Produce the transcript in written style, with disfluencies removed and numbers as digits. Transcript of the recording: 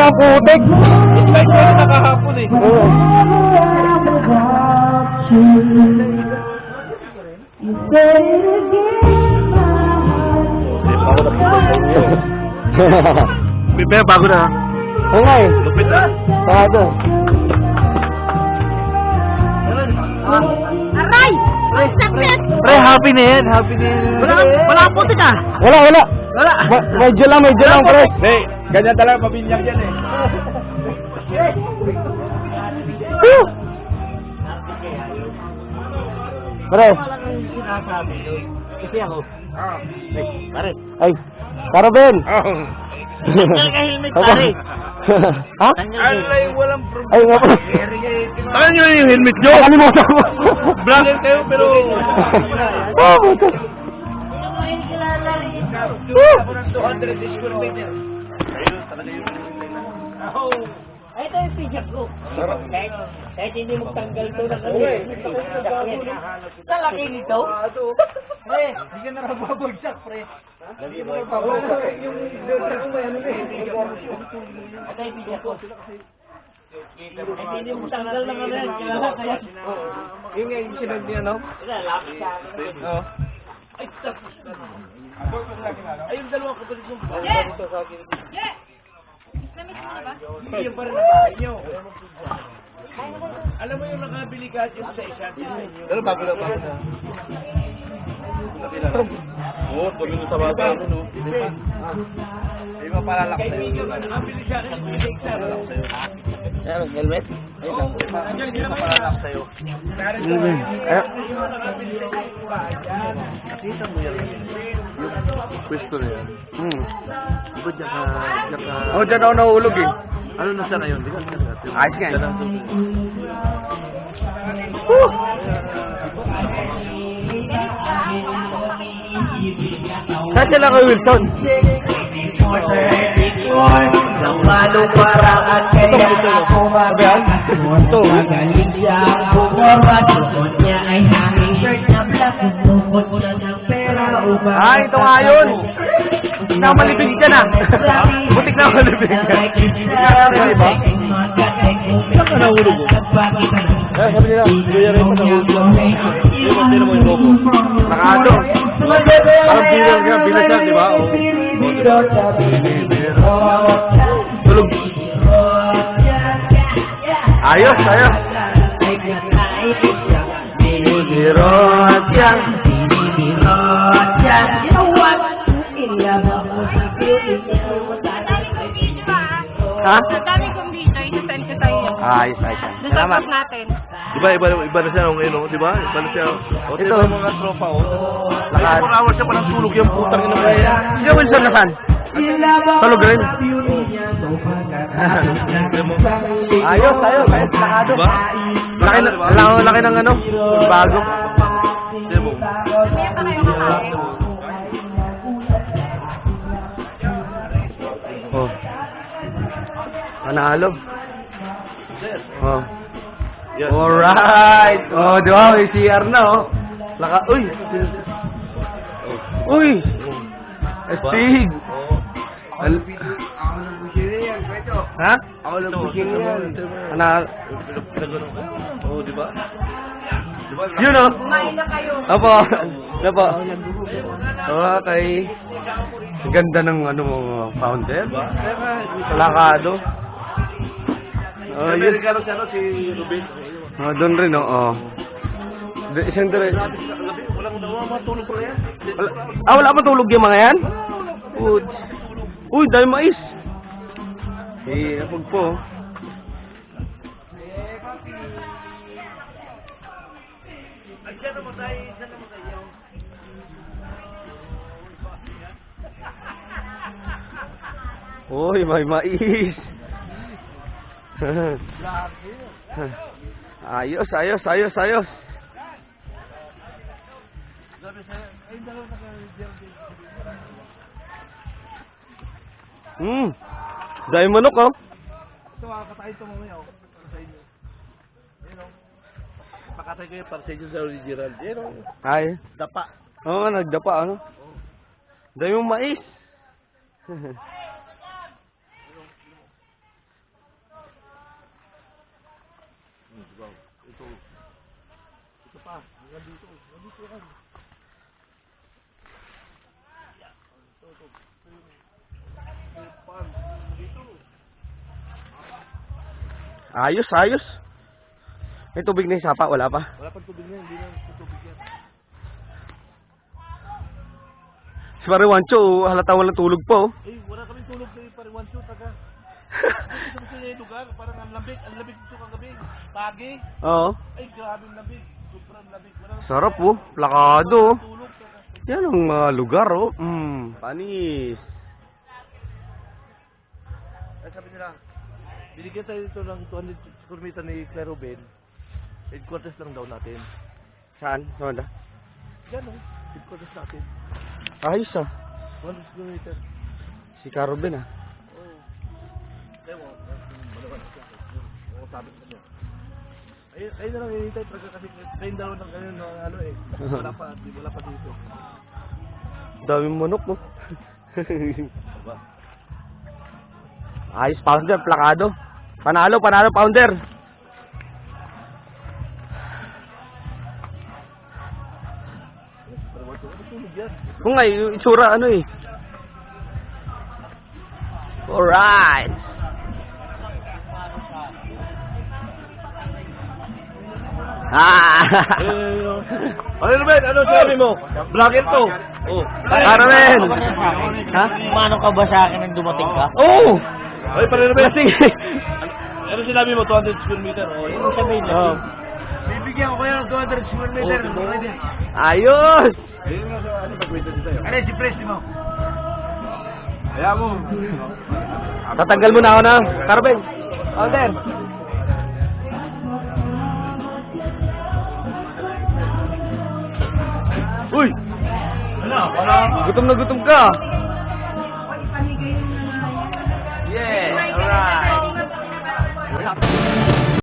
ang putik. Kahit ko na kahapon eh. Oo. Pero bago na. Oo nga eh. Lupit ah. Sarado. Aray! Ang sakit! Pre, happy na yan. Happy na yan. Wala ang putik ah. Wala. Wala. Medyo lang, pre. Hey, ganyan talaga pabinyag yan eh. Pre. Kasi ako. Pare. Ay, para Ben. Tanggal ka helmet pare. Ha? Alay, walang problema. Ay, nga po. Tangan nyo yung helmet nyo. Nakalimutan ko. Vlogger kayo pero... Oh, buto. Ako ng 200 square meter. Ayun, talaga yung Ay, ito yung pijak ko. Kahit hindi mo tanggal to na kami. Sa laki nito? Pre, hindi ka na babagsak, pre. Hindi mo na babagsak. Yung daughter ko may ano eh. Ito yung pijak ko. Kahit hindi mo tanggal na kami. Kaya Yung nga yung sinag niya, no? lapis sa akin. Oo. Ay, tapos na. Ay, yung dalawang kapatid yung Yeah! Namiss mo na ba? Hindi yung parang nakain nyo. Alam mo yung nakabili ka yung sa isa. Pero bago na. Oo, tumino sa bago. Hindi mo palalak sa'yo. Kaibigan ka, nakabili siya. Ano, helmet? Hindi mo palalak sa'yo. Nakita mo yan. Yung pwesto na yan. Diba dyan ka... Oh, dyan ako nahulog eh. Ano na siya ngayon? Di ba? Ayos nga eh. Dyan ang susunod. Saan sila kay Wilson? Namalo parang kaya ako Ito. magaling siya bumaba. Tukod niya ay hanging shirt na black. Tukod siya ng pera upang Ah, ito nga yun. Butik na malibig ka na. Butik na malibig ka. Diba? Saan ka nahulog mo? Sabi nila, Kuya Ray pa nahulog. Tira mo yung logo. Nakado. Parang bilang di ba? Tulog. Ayos. Binibirot yan. You know what? Inilabang mo sa beauty. Ha? Sa dami kong video, isi-send ko sa iyo. Ayos. Doon sa Salamat. group natin. Iba na siya nung iba na siya. O, Ito. ito mga tropa, o. Lakad. 24 hours siya palang tulog yung putang ina mo. Si Wilson nasaan? Tulog rin. Ayos. Lakado. Diba? Laki ng ano? Bago. Demo. Mamaya pa kayo kakain. Oh. Panalo. Oh. Yes. Alright. Oh, di ba? May CR na, oh. Uy! Uy! Astig! Ha? Ako lang bigyan yan. Panalo. Oo, di ba? Yun, oh. Kumain na kayo. Opo. Okay. Ang ganda ng ano mo, fountain. Lakado. Oh, yun. Amerikano siya, no? Si Rubin. Oh, doon rin, oh. Isang dire. Walang matulog ko yan. Wala matulog yung mga yan? Uy, dahil mais. Napag po. Uy, may mais. Ayos. Dahil manok, oh. Ito, kakatay ito mamaya, oh. Para sa inyo. Ayun, oh. Pakatay kayo para sa inyo sa original. Ayun, oh. Ay. Dapa. Oo, nagdapa, ano? Dahil yung mais. Ito. Ito pa. Hanggang dito. Hanggang dito yan. Ito. Ito yung pan. Dito. Ayos, ayos. May tubig na yung sapa, wala pa. Wala pang tubig na. Hindi na tubig yan. Si Mariwancho, halata walang tulog po. Eh, wala kaming tulog sa pariwan shoot, taga. Gusto mo sa lugar, parang ang lamig dito kagabi. Pagi. Oo. Ay, grabe ang lamig. Sobrang lamig. Walang Sarap po, plakado. tulog, taga. Yan ang mga lugar, oh. Panis. Ay, sabi nila, binigyan tayo ito ng 200 square meter ni Claro Ben. Headquarters lang daw natin. Saan? Saan ba? Yan, oh. Headquarters natin. Ayos, ah. 200 square meter. Si Caroben, ah. Oo. Ewan, malawan siya. Oo, sabi ko niya. Ayun na lang hinihintay talaga kasi train daw ng ganyan na ano eh. Wala pa dito. Daming manok, no? Diba? Ayos, pounder, plakado. Panalo, pounder. Pero wala tulog yan. Kung nga, yung itsura, ano eh. Alright. Ano naman? Ano sabi mo? Vlogger to. Oh. Caroben. Ha? Manong ka ba sa akin nang dumating ka? Oo. Ay, pala naman. Sige. Ano sinabi mo? 200 square meter. Oh, yun. Sabihin na. Oh. Bibigyan ko kayo ng 200 square meter. Pwede. Ayos. Ayun nga sa ano pagkwento din sa'yo. Ano si Presti mo? Kaya mo. Tatanggal mo na ako na. Caroben. Pounder. Uy! Ano? Gutom na gutom ka.